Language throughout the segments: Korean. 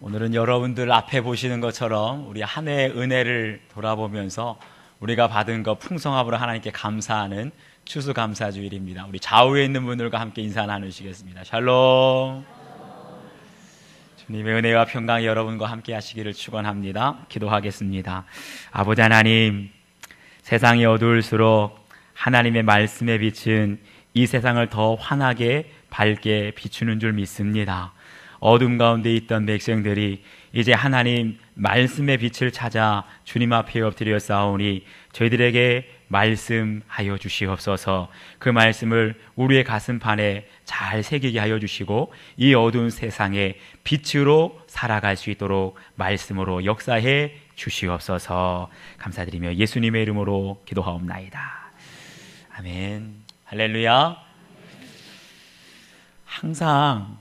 오늘은 여러분들 앞에 보시는 것처럼 우리 한 해의 은혜를 돌아보면서 우리가 받은 것 풍성함으로 하나님께 감사하는 추수감사주일입니다. 우리 좌우에 있는 분들과 함께 인사 나누시겠습니다. 샬롬. 주님의 은혜와 평강이 여러분과 함께 하시기를 축원합니다. 기도하겠습니다. 아버지 하나님, 세상이 어두울수록 하나님의 말씀의 빛은 이 세상을 더 환하게 밝게 비추는 줄 믿습니다. 어둠 가운데 있던 백성들이 이제 하나님 말씀의 빛을 찾아 주님 앞에 엎드려 싸우니 저희들에게 말씀하여 주시옵소서. 그 말씀을 우리의 가슴판에 잘 새기게 하여 주시고 이 어두운 세상에 빛으로 살아갈 수 있도록 말씀으로 역사해 주시옵소서. 감사드리며 예수님의 이름으로 기도하옵나이다. 아멘. 할렐루야. 항상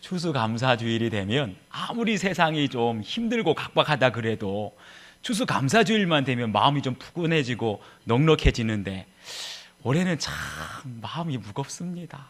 추수감사주일이 되면 아무리 세상이 좀 힘들고 각박하다 그래도 추수감사주일만 되면 마음이 좀 푸근해지고 넉넉해지는데 올해는 참 마음이 무겁습니다.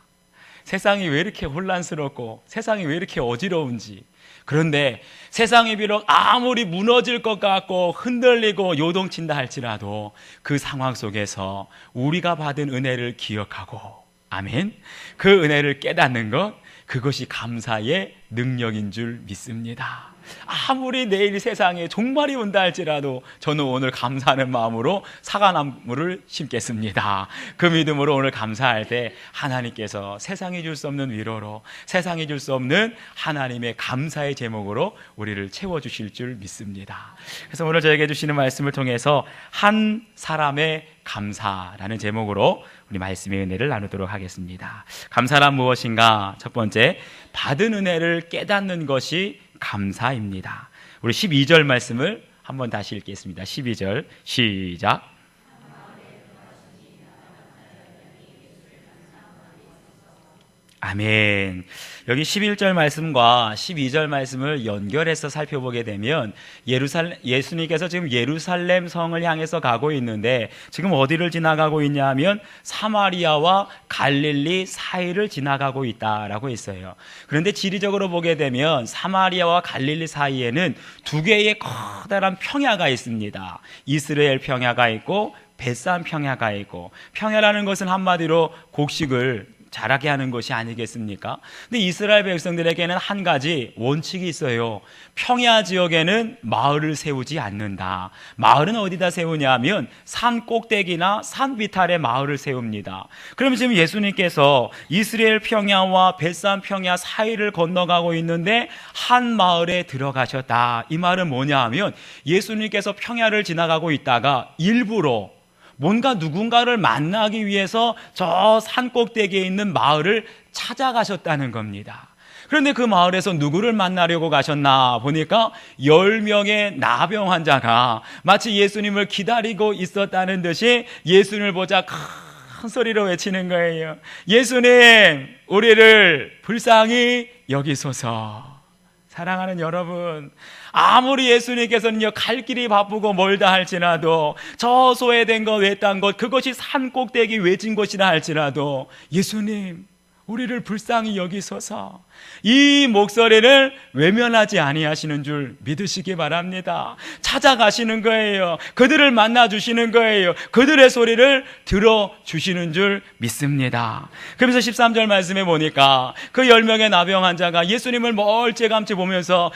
세상이 왜 이렇게 혼란스럽고 세상이 왜 이렇게 어지러운지. 그런데 세상이 비록 아무리 무너질 것 같고 흔들리고 요동친다 할지라도 그 상황 속에서 우리가 받은 은혜를 기억하고, 아멘, 그 은혜를 깨닫는 것, 그것이 감사의 능력인 줄 믿습니다. 아무리 내일 세상에 종말이 온다 할지라도 저는 오늘 감사하는 마음으로 사과나무를 심겠습니다. 그 믿음으로 오늘 감사할 때 하나님께서 세상이 줄 수 없는 위로로, 세상이 줄 수 없는 하나님의 감사의 제목으로 우리를 채워주실 줄 믿습니다. 그래서 오늘 저에게 주시는 말씀을 통해서 한 사람의 감사라는 제목으로 우리 말씀의 은혜를 나누도록 하겠습니다. 감사란 무엇인가? 첫 번째, 받은 은혜를 깨닫는 것이 감사입니다. 우리 12절 말씀을 한번 다시 읽겠습니다. 12절 시작. 아멘. 여기 11절 말씀과 12절 말씀을 연결해서 살펴보게 되면 예수님께서 지금 예루살렘 성을 향해서 가고 있는데 지금 어디를 지나가고 있냐 하면 사마리아와 갈릴리 사이를 지나가고 있다라고 했어요. 그런데 지리적으로 보게 되면 사마리아와 갈릴리 사이에는 두 개의 커다란 평야가 있습니다. 이스라엘 평야가 있고 벳산 평야가 있고, 평야라는 것은 한마디로 곡식을 자라게 하는 것이 아니겠습니까? 근데 이스라엘 백성들에게는 한 가지 원칙이 있어요. 평야 지역에는 마을을 세우지 않는다. 마을은 어디다 세우냐면 산 꼭대기나 산 비탈에 마을을 세웁니다. 그럼 지금 예수님께서 이스라엘 평야와 벳산 평야 사이를 건너가고 있는데 한 마을에 들어가셨다. 이 말은 뭐냐 하면 예수님께서 평야를 지나가고 있다가 일부러 뭔가 누군가를 만나기 위해서 저 산 꼭대기에 있는 마을을 찾아가셨다는 겁니다. 그런데 그 마을에서 누구를 만나려고 가셨나 보니까 10명의 나병 환자가 마치 예수님을 기다리고 있었다는 듯이 예수님을 보자 큰 소리로 외치는 거예요. 예수님, 우리를 불쌍히 여기소서. 사랑하는 여러분, 아무리 예수님께서는요 갈 길이 바쁘고 멀다 할지라도, 저 소외된 것, 외딴 것, 그것이 산 꼭대기 외진 곳이라 할지라도 예수님, 우리를 불쌍히 여기소서, 이 목소리를 외면하지 아니하시는 줄 믿으시기 바랍니다. 찾아가시는 거예요. 그들을 만나주시는 거예요. 그들의 소리를 들어주시는 줄 믿습니다. 그러면서 13절 말씀에 보니까 그 10명의 나병 환자가 예수님을 멀찌감치 보면서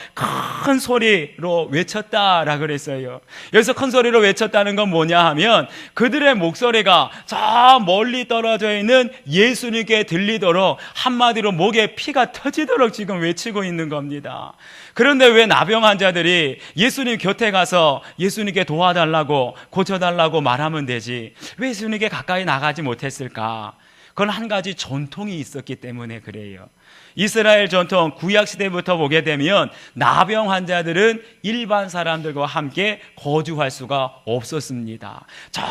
큰 소리로 외쳤다라고 그랬어요. 여기서 큰 소리로 외쳤다는 건 뭐냐 하면 그들의 목소리가 저 멀리 떨어져 있는 예수님께 들리도록, 한마디로 목에 피가 터지도록 지금 외치고 있는 겁니다. 그런데 왜 나병 환자들이 예수님 곁에 가서 예수님께 도와달라고, 고쳐달라고 말하면 되지 왜 예수님께 가까이 나가지 못했을까? 그건 한 가지 전통이 있었기 때문에 그래요. 이스라엘 전통, 구약시대부터 보게 되면 나병 환자들은 일반 사람들과 함께 거주할 수가 없었습니다. 저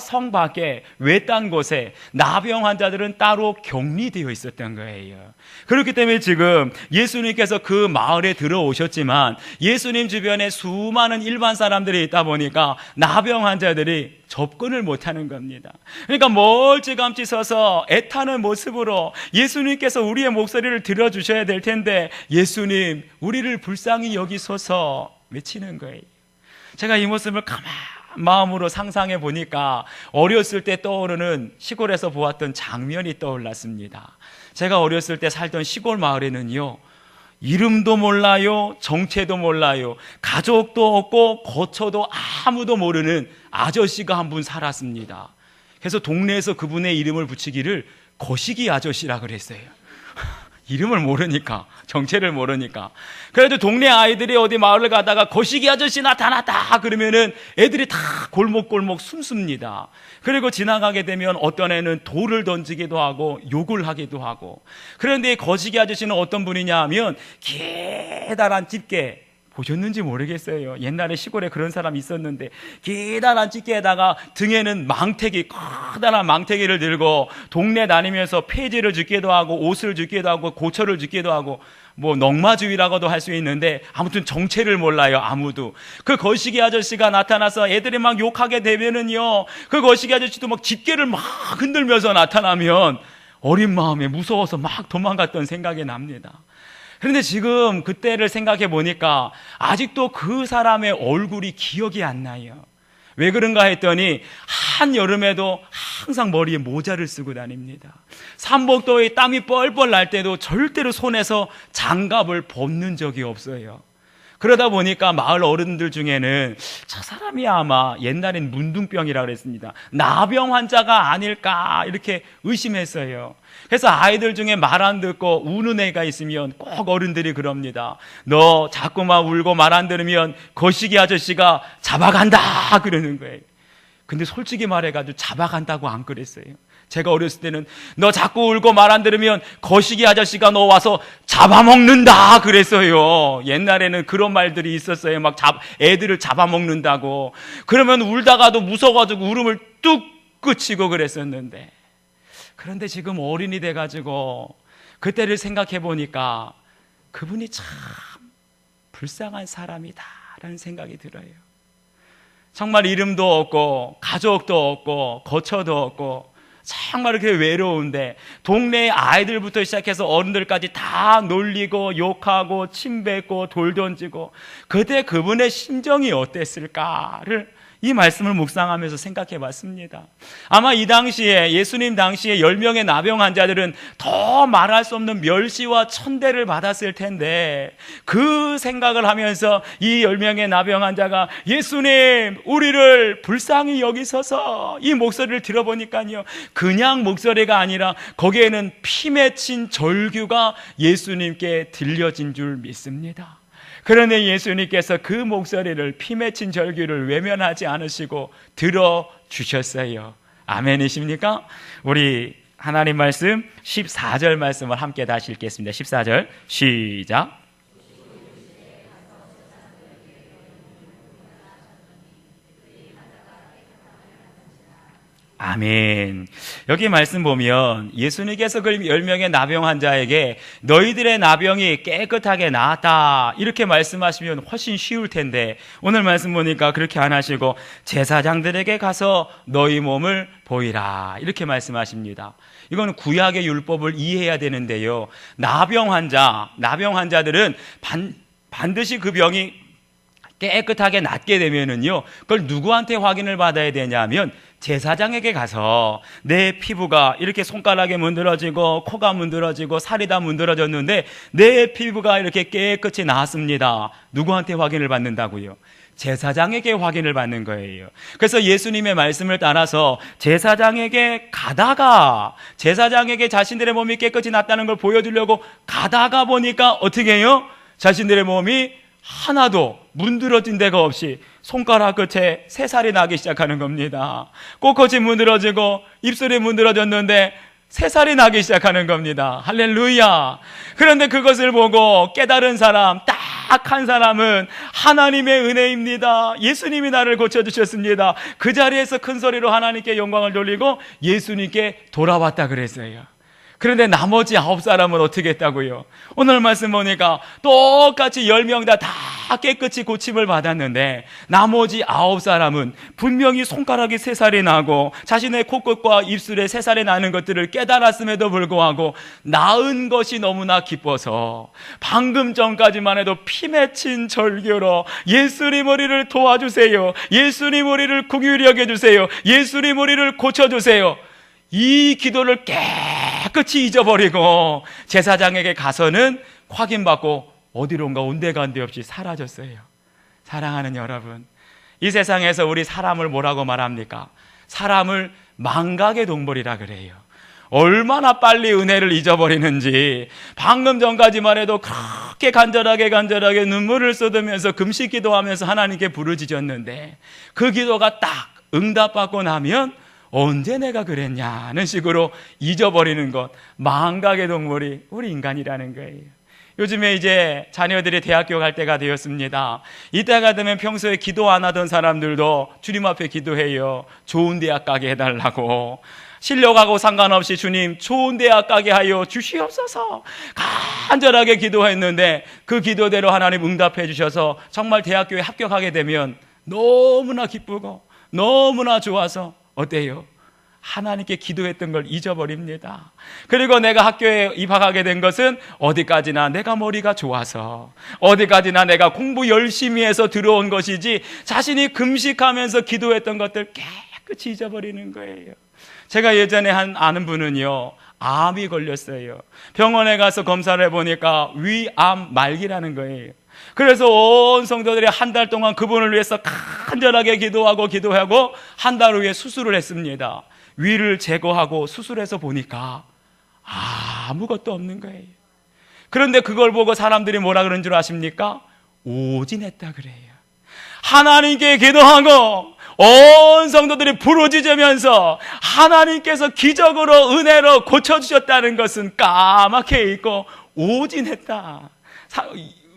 성 밖에 외딴 곳에 나병 환자들은 따로 격리되어 있었던 거예요. 그렇기 때문에 지금 예수님께서 그 마을에 들어오셨지만 예수님 주변에 수많은 일반 사람들이 있다 보니까 나병 환자들이 접근을 못하는 겁니다. 그러니까 멀찌감치 서서 애타는 모습으로 예수님께서 우리의 목소리를 목소리를 들어주셔야 될 텐데 예수님 우리를 불쌍히 여기소서 외치는 거예요. 제가 이 모습을 가만 마음으로 상상해 보니까 어렸을 때 떠오르는 시골에서 보았던 장면이 떠올랐습니다. 제가 어렸을 때 살던 시골 마을에는요, 이름도 몰라요, 정체도 몰라요, 가족도 없고 거처도 아무도 모르는 아저씨가 한 분 살았습니다. 그래서 동네에서 그분의 이름을 붙이기를 거시기 아저씨라 그랬어요. 이름을 모르니까, 정체를 모르니까. 그래도 동네 아이들이 어디 마을을 가다가 거시기 아저씨 나타났다 그러면은 애들이 다 골목골목 숨습니다. 그리고 지나가게 되면 어떤 애는 돌을 던지기도 하고 욕을 하기도 하고. 그런데 이 거시기 아저씨는 어떤 분이냐 하면 기다란 집게, 보셨는지 모르겠어요. 옛날에 시골에 그런 사람이 있었는데 기다란 집게에다가 등에는 망태기, 커다란 망태기를 들고 동네 다니면서 폐지를 줍기도 하고 옷을 줍기도 하고 고철을 줍기도 하고 뭐 넝마주의라고도 할 수 있는데 아무튼 정체를 몰라요. 아무도. 그 거시기 아저씨가 나타나서 애들이 막 욕하게 되면은요, 그 거시기 아저씨도 막 집게를 막 흔들면서 나타나면 어린 마음에 무서워서 막 도망갔던 생각이 납니다. 그런데 지금 그때를 생각해 보니까 아직도 그 사람의 얼굴이 기억이 안 나요. 왜 그런가 했더니 한여름에도 항상 머리에 모자를 쓰고 다닙니다. 삼복도에 땀이 뻘뻘 날 때도 절대로 손에서 장갑을 벗는 적이 없어요. 그러다 보니까 마을 어른들 중에는 저 사람이 아마 옛날엔 문둥병이라고 그랬습니다. 나병 환자가 아닐까 이렇게 의심했어요. 그래서 아이들 중에 말 안 듣고 우는 애가 있으면 꼭 어른들이 그럽니다. 너 자꾸만 울고 말 안 들으면 거시기 아저씨가 잡아간다 그러는 거예요. 근데 솔직히 말해가지고 잡아간다고 안 그랬어요. 제가 어렸을 때는 너 자꾸 울고 말 안 들으면 거시기 아저씨가 너 와서 잡아먹는다 그랬어요. 옛날에는 그런 말들이 있었어요. 막 애들을 잡아먹는다고. 그러면 울다가도 무서워가지고 울음을 뚝 그치고 그랬었는데, 그런데 지금 어른이 돼가지고 그때를 생각해 보니까 그분이 참 불쌍한 사람이다라는 생각이 들어요. 정말 이름도 없고 가족도 없고 거처도 없고 정말 이렇게 외로운데 동네 아이들부터 시작해서 어른들까지 다 놀리고 욕하고 침 뱉고 돌 던지고, 그때 그분의 심정이 어땠을까를 이 말씀을 묵상하면서 생각해 봤습니다. 아마 이 당시에 예수님 당시에 10명의 나병 환자들은 더 말할 수 없는 멸시와 천대를 받았을 텐데, 그 생각을 하면서 이 10명의 나병 환자가 예수님 우리를 불쌍히 여기소서, 이 목소리를 들어보니까요, 그냥 목소리가 아니라 거기에는 피 맺힌 절규가 예수님께 들려진 줄 믿습니다. 그런데 예수님께서 그 목소리를, 피 맺힌 절규를 외면하지 않으시고 들어주셨어요. 아멘이십니까? 우리 하나님 말씀 14절 말씀을 함께 다시 읽겠습니다. 14절 시작. 아멘. 여기 말씀 보면 예수님께서 그 10명의 나병 환자에게 너희들의 나병이 깨끗하게 나았다 이렇게 말씀하시면 훨씬 쉬울 텐데, 오늘 말씀 보니까 그렇게 안 하시고 제사장들에게 가서 너희 몸을 보이라 이렇게 말씀하십니다. 이건 구약의 율법을 이해해야 되는데요, 나병 환자들은 반드시 그 병이 깨끗하게 낫게 되면은요, 그걸 누구한테 확인을 받아야 되냐면 제사장에게 가서 내 피부가 이렇게 손가락에 문드러지고 코가 문드러지고 살이 다 문드러졌는데 내 피부가 이렇게 깨끗이 나았습니다. 누구한테 확인을 받는다고요? 제사장에게 확인을 받는 거예요. 그래서 예수님의 말씀을 따라서 제사장에게 가다가, 제사장에게 자신들의 몸이 깨끗이 낫다는 걸 보여주려고 가다가 보니까 어떻게 해요? 자신들의 몸이 하나도 문드러진 데가 없이 손가락 끝에 새살이 나기 시작하는 겁니다. 꼿꼿이 문드러지고 입술이 문드러졌는데 새살이 나기 시작하는 겁니다. 할렐루야. 그런데 그것을 보고 깨달은 사람, 딱 한 사람은 하나님의 은혜입니다. 예수님이 나를 고쳐주셨습니다. 그 자리에서 큰 소리로 하나님께 영광을 돌리고 예수님께 돌아왔다 그랬어요. 그런데 나머지 9사람은 어떻게 했다고요? 오늘 말씀 보니까 똑같이 10명 다 깨끗이 고침을 받았는데 나머지 9사람은 분명히 손가락이 새살이 나고 자신의 코끝과 입술에 새살이 나는 것들을 깨달았음에도 불구하고 나은 것이 너무나 기뻐서 방금 전까지만 해도 피 맺힌 절규로 예수님 우리를 도와주세요, 예수님 우리를 긍휼히 여겨주세요, 예수님 우리를 고쳐주세요, 이 기도를 깨끗이 잊어버리고 제사장에게 가서는 확인받고 어디론가 온데간데 없이 사라졌어요. 사랑하는 여러분, 이 세상에서 우리 사람을 뭐라고 말합니까? 사람을 망각의 동물이라 그래요. 얼마나 빨리 은혜를 잊어버리는지. 방금 전까지만 해도 그렇게 간절하게 눈물을 쏟으면서 금식 기도하면서 하나님께 부르짖었는데 그 기도가 딱 응답받고 나면 언제 내가 그랬냐는 식으로 잊어버리는 것, 망각의 동물이 우리 인간이라는 거예요. 요즘에 이제 자녀들이 대학교 갈 때가 되었습니다. 이때가 되면 평소에 기도 안 하던 사람들도 주님 앞에 기도해요. 좋은 대학 가게 해달라고. 실력하고 상관없이 주님 좋은 대학 가게 하여 주시옵소서 간절하게 기도했는데 그 기도대로 하나님 응답해 주셔서 정말 대학교에 합격하게 되면 너무나 기쁘고 너무나 좋아서 어때요? 하나님께 기도했던 걸 잊어버립니다. 그리고 내가 학교에 입학하게 된 것은 어디까지나 내가 머리가 좋아서, 어디까지나 내가 공부 열심히 해서 들어온 것이지 자신이 금식하면서 기도했던 것들 깨끗이 잊어버리는 거예요. 제가 예전에 아는 분은요, 암이 걸렸어요. 병원에 가서 검사를 해보니까 위암 말기라는 거예요. 그래서 온 성도들이 한 달 동안 그분을 위해서 간절하게 기도하고 한 달 후에 수술을 했습니다. 위를 제거하고 수술해서 보니까 아무것도 없는 거예요. 그런데 그걸 보고 사람들이 뭐라 그런 줄 아십니까? 오진했다 그래요. 하나님께 기도하고 온 성도들이 부르짖으면서 하나님께서 기적으로 은혜로 고쳐주셨다는 것은 까맣게 잊고 오진했다,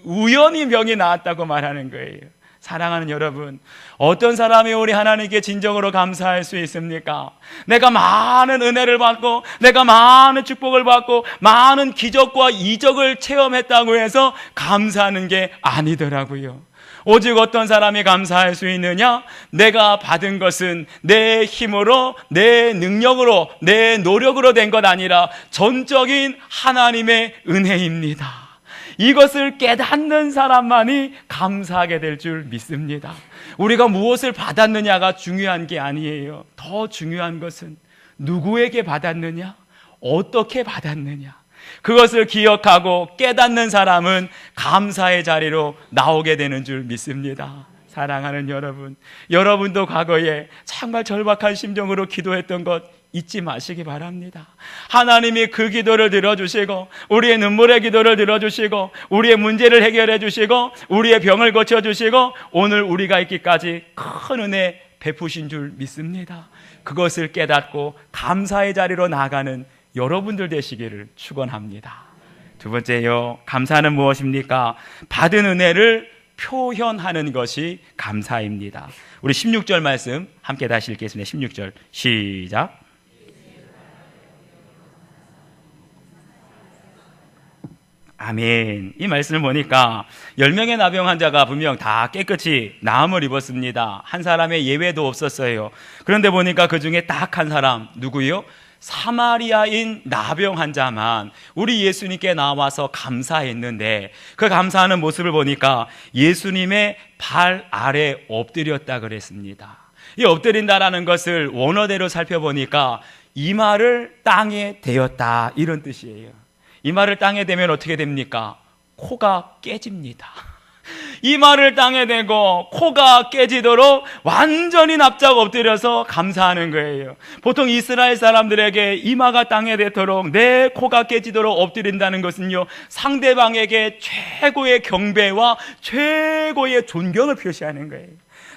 우연히 병이 나았다고 말하는 거예요. 사랑하는 여러분, 어떤 사람이 우리 하나님께 진정으로 감사할 수 있습니까? 내가 많은 은혜를 받고 내가 많은 축복을 받고 많은 기적과 이적을 체험했다고 해서 감사하는 게 아니더라고요. 오직 어떤 사람이 감사할 수 있느냐? 내가 받은 것은 내 힘으로, 내 능력으로, 내 노력으로 된 것 아니라 전적인 하나님의 은혜입니다. 이것을 깨닫는 사람만이 감사하게 될 줄 믿습니다. 우리가 무엇을 받았느냐가 중요한 게 아니에요. 더 중요한 것은 누구에게 받았느냐, 어떻게 받았느냐, 그것을 기억하고 깨닫는 사람은 감사의 자리로 나오게 되는 줄 믿습니다. 사랑하는 여러분, 여러분도 과거에 정말 절박한 심정으로 기도했던 것 잊지 마시기 바랍니다. 하나님이 그 기도를 들어주시고 우리의 눈물의 기도를 들어주시고 우리의 문제를 해결해 주시고 우리의 병을 고쳐주시고 오늘 우리가 있기까지 큰 은혜 베푸신 줄 믿습니다. 그것을 깨닫고 감사의 자리로 나아가는 여러분들 되시기를 축원합니다. 두 번째요, 감사는 무엇입니까? 받은 은혜를 표현하는 것이 감사입니다. 우리 16절 말씀 함께 다시 읽겠습니다. 16절 시작. 아멘. 이 말씀을 보니까 10명의 나병 환자가 분명 다 깨끗이 나음을 입었습니다. 한 사람의 예외도 없었어요. 그런데 보니까 그 중에 딱 한 사람, 누구요? 사마리아인 나병 환자만 우리 예수님께 나와서 감사했는데 그 감사하는 모습을 보니까 예수님의 발 아래 엎드렸다 그랬습니다. 이 엎드린다라는 것을 원어대로 살펴보니까 이마를 땅에 대었다, 이런 뜻이에요. 이마를 땅에 대면 어떻게 됩니까? 코가 깨집니다. 이마를 땅에 대고 코가 깨지도록 완전히 납작 엎드려서 감사하는 거예요. 보통 이스라엘 사람들에게 이마가 땅에 닿도록 내 코가 깨지도록 엎드린다는 것은요, 상대방에게 최고의 경배와 최고의 존경을 표시하는 거예요.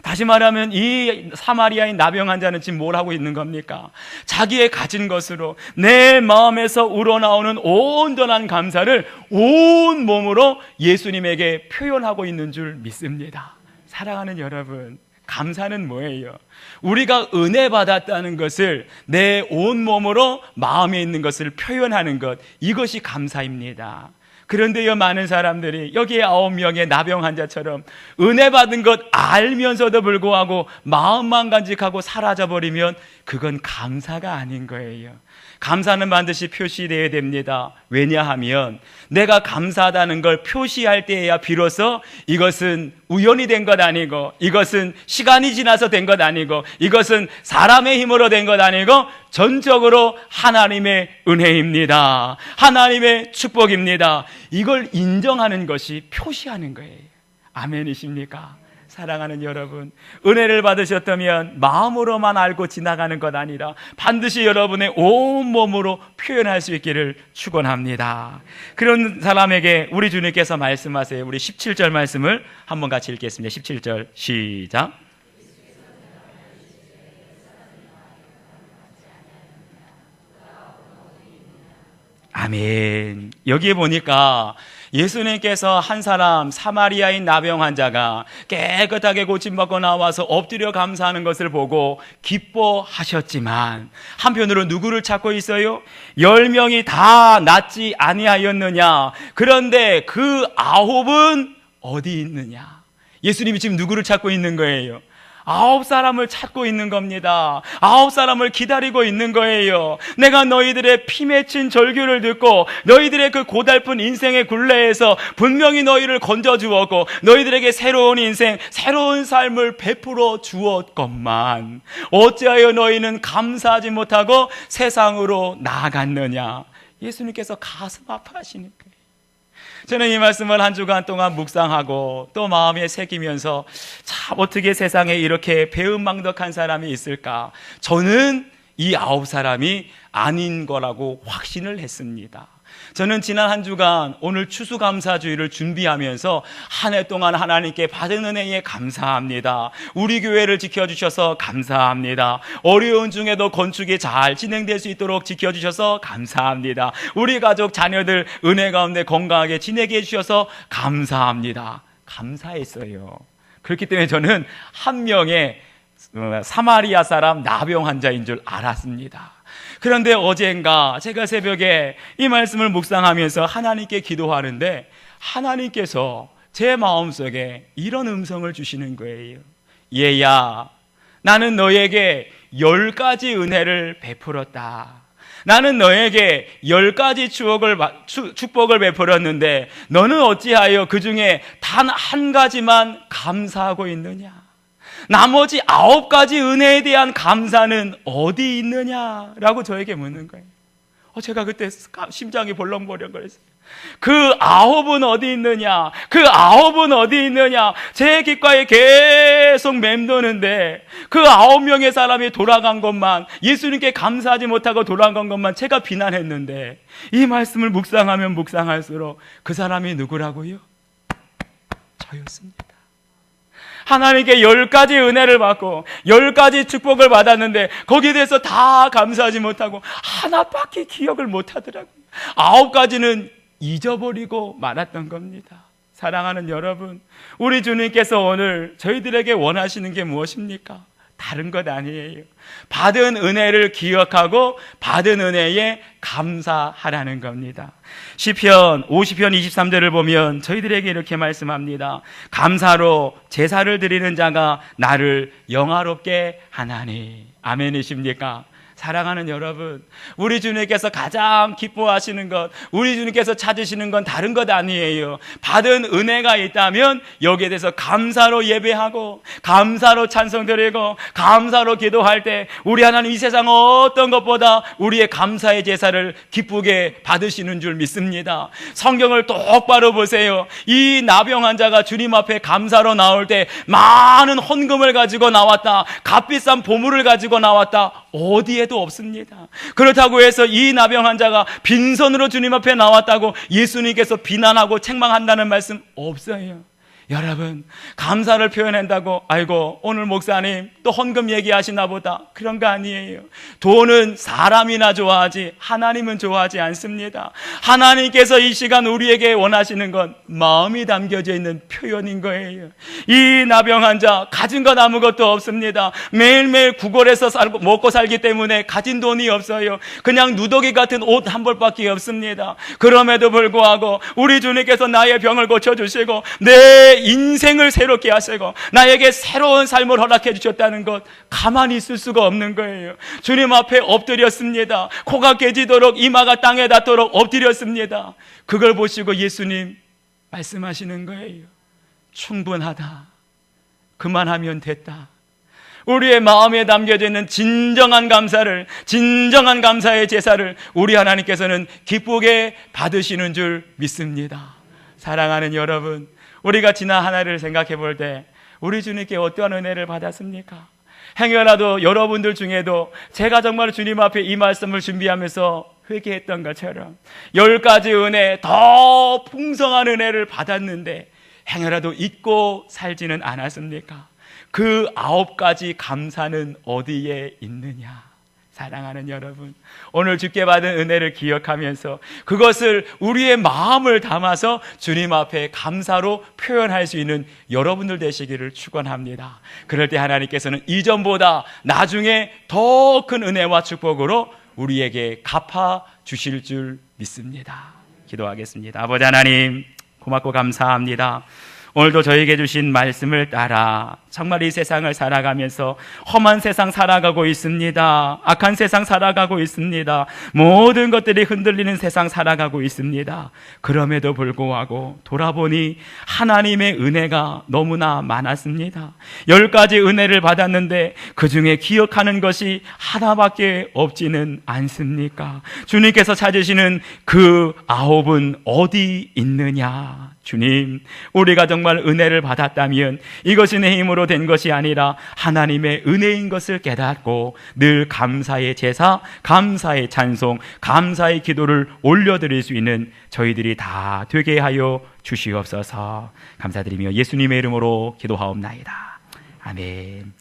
다시 말하면 이 사마리아인 나병 환자는 지금 뭘 하고 있는 겁니까? 자기의 가진 것으로 내 마음에서 우러나오는 온전한 감사를 온 몸으로 예수님에게 표현하고 있는 줄 믿습니다. 사랑하는 여러분, 감사는 뭐예요? 우리가 은혜 받았다는 것을 내 온 몸으로 마음에 있는 것을 표현하는 것, 이것이 감사입니다. 그런데요, 많은 사람들이 여기에 9명의 나병 환자처럼 은혜 받은 것 알면서도 불구하고 마음만 간직하고 사라져버리면 그건 감사가 아닌 거예요. 감사는 반드시 표시되어야 됩니다. 왜냐하면 내가 감사하다는 걸 표시할 때에야 비로소 이것은 우연이 된 것 아니고, 이것은 시간이 지나서 된 것 아니고, 이것은 사람의 힘으로 된 것 아니고 전적으로 하나님의 은혜입니다. 하나님의 축복입니다. 이걸 인정하는 것이 표시하는 거예요. 아멘이십니까? 사랑하는 여러분, 은혜를 받으셨다면 마음으로만 알고 지나가는 것 아니라 반드시 여러분의 온몸으로 표현할 수 있기를 축원합니다. 그런 사람에게 우리 주님께서 말씀하세요. 우리 17절 말씀을 한번 같이 읽겠습니다. 17절 시작. 아멘. 여기에 보니까 예수님께서 한 사람 사마리아인 나병 환자가 깨끗하게 고침받고 나와서 엎드려 감사하는 것을 보고 기뻐하셨지만 한편으로 누구를 찾고 있어요? 10명이 다 낫지 아니하였느냐? 그런데 그 9은 어디 있느냐? 예수님이 지금 누구를 찾고 있는 거예요? 9사람을 찾고 있는 겁니다. 9사람을 기다리고 있는 거예요. 내가 너희들의 피 맺힌 절규를 듣고 너희들의 그 고달픈 인생의 굴레에서 분명히 너희를 건져주었고 너희들에게 새로운 인생, 새로운 삶을 베풀어 주었건만 어찌하여 너희는 감사하지 못하고 세상으로 나아갔느냐? 예수님께서 가슴 아파하시는 거예요. 저는 이 말씀을 한 주간 동안 묵상하고 또 마음에 새기면서 참 어떻게 세상에 이렇게 배은망덕한 사람이 있을까? 저는 이 9사람이 아닌 거라고 확신을 했습니다. 저는 지난 한 주간 오늘 추수감사주일을 준비하면서 한 해 동안 하나님께 받은 은혜에 감사합니다. 우리 교회를 지켜주셔서 감사합니다. 어려운 중에도 건축이 잘 진행될 수 있도록 지켜주셔서 감사합니다. 우리 가족 자녀들 은혜 가운데 건강하게 지내게 해주셔서 감사합니다. 감사했어요. 그렇기 때문에 저는 한 명의 사마리아 사람 나병 환자인 줄 알았습니다. 그런데 어젠가 제가 새벽에 이 말씀을 묵상하면서 하나님께 기도하는데 하나님께서 제 마음속에 이런 음성을 주시는 거예요. 얘야, 나는 너에게 10가지 은혜를 베풀었다. 나는 너에게 10가지 축복을 베풀었는데 너는 어찌하여 그 중에 단 한 가지만 감사하고 있느냐? 나머지 9가지 은혜에 대한 감사는 어디 있느냐라고 저에게 묻는 거예요. 제가 그때 심장이 벌렁벌렁거렸어요. 그 9은 어디 있느냐? 그 9은 어디 있느냐? 제 귓가에 계속 맴도는데 그 9명의 사람이 돌아간 것만, 예수님께 감사하지 못하고 돌아간 것만 제가 비난했는데 이 말씀을 묵상하면 묵상할수록 그 사람이 누구라고요? 저였습니다. 하나님께 10가지 은혜를 받고 10가지 축복을 받았는데 거기에 대해서 다 감사하지 못하고 하나밖에 기억을 못하더라고요. 9가지는 잊어버리고 말았던 겁니다. 사랑하는 여러분, 우리 주님께서 오늘 저희들에게 원하시는 게 무엇입니까? 다른 것 아니에요. 받은 은혜를 기억하고 받은 은혜에 감사하라는 겁니다. 시편 50편 23절을 보면 저희들에게 이렇게 말씀합니다. 감사로 제사를 드리는 자가 나를 영화롭게 하나니. 아멘이십니까? 사랑하는 여러분, 우리 주님께서 가장 기뻐하시는 것, 우리 주님께서 찾으시는 건 다른 것 아니에요. 받은 은혜가 있다면 여기에 대해서 감사로 예배하고 감사로 찬송드리고 감사로 기도할 때 우리 하나님 이 세상 어떤 것보다 우리의 감사의 제사를 기쁘게 받으시는 줄 믿습니다. 성경을 똑바로 보세요. 이 나병 환자가 주님 앞에 감사로 나올 때 많은 헌금을 가지고 나왔다, 값비싼 보물을 가지고 나왔다, 어디에도 없습니다. 그렇다고 해서 이 나병 환자가 빈손으로 주님 앞에 나왔다고 예수님께서 비난하고 책망한다는 말씀 없어요. 여러분, 감사를 표현한다고 아이고 오늘 목사님 또 헌금 얘기하시나 보다, 그런 거 아니에요. 돈은 사람이나 좋아하지 하나님은 좋아하지 않습니다. 하나님께서 이 시간 우리에게 원하시는 건 마음이 담겨져 있는 표현인 거예요. 이 나병 환자 가진 건 아무것도 없습니다. 매일매일 구걸해서 살고 먹고 살기 때문에 가진 돈이 없어요. 그냥 누더기 같은 옷 한 벌밖에 없습니다. 그럼에도 불구하고 우리 주님께서 나의 병을 고쳐주시고 내 인생을 새롭게 하시고 나에게 새로운 삶을 허락해 주셨다는 것, 가만히 있을 수가 없는 거예요. 주님 앞에 엎드렸습니다. 코가 깨지도록 이마가 땅에 닿도록 엎드렸습니다. 그걸 보시고 예수님 말씀하시는 거예요. 충분하다. 그만하면 됐다. 우리의 마음에 담겨져 있는 진정한 감사를, 진정한 감사의 제사를 우리 하나님께서는 기쁘게 받으시는 줄 믿습니다. 사랑하는 여러분, 우리가 지난 한 해를 생각해 볼 때 우리 주님께 어떠한 은혜를 받았습니까? 행여라도 여러분들 중에도 제가 정말 주님 앞에 이 말씀을 준비하면서 회개했던 것처럼 10가지 은혜, 더 풍성한 은혜를 받았는데 행여라도 잊고 살지는 않았습니까? 그 9가지 감사는 어디에 있느냐? 사랑하는 여러분, 오늘 주께 받은 은혜를 기억하면서 그것을 우리의 마음을 담아서 주님 앞에 감사로 표현할 수 있는 여러분들 되시기를 축원합니다. 그럴 때 하나님께서는 이전보다 나중에 더 큰 은혜와 축복으로 우리에게 갚아 주실 줄 믿습니다. 기도하겠습니다. 아버지 하나님, 고맙고 감사합니다. 오늘도 저에게 주신 말씀을 따라 정말 이 세상을 살아가면서 험한 세상 살아가고 있습니다. 악한 세상 살아가고 있습니다. 모든 것들이 흔들리는 세상 살아가고 있습니다. 그럼에도 불구하고 돌아보니 하나님의 은혜가 너무나 많았습니다. 10가지 은혜를 받았는데 그 중에 기억하는 것이 하나밖에 없지는 않습니까? 주님께서 찾으시는 그 9은 어디 있느냐? 주님, 우리가 정말 은혜를 받았다면 이것이 내 힘으로 된 것이 아니라 하나님의 은혜인 것을 깨닫고 늘 감사의 제사, 감사의 찬송, 감사의 기도를 올려드릴 수 있는 저희들이 다 되게 하여 주시옵소서. 감사드리며 예수님의 이름으로 기도하옵나이다. 아멘.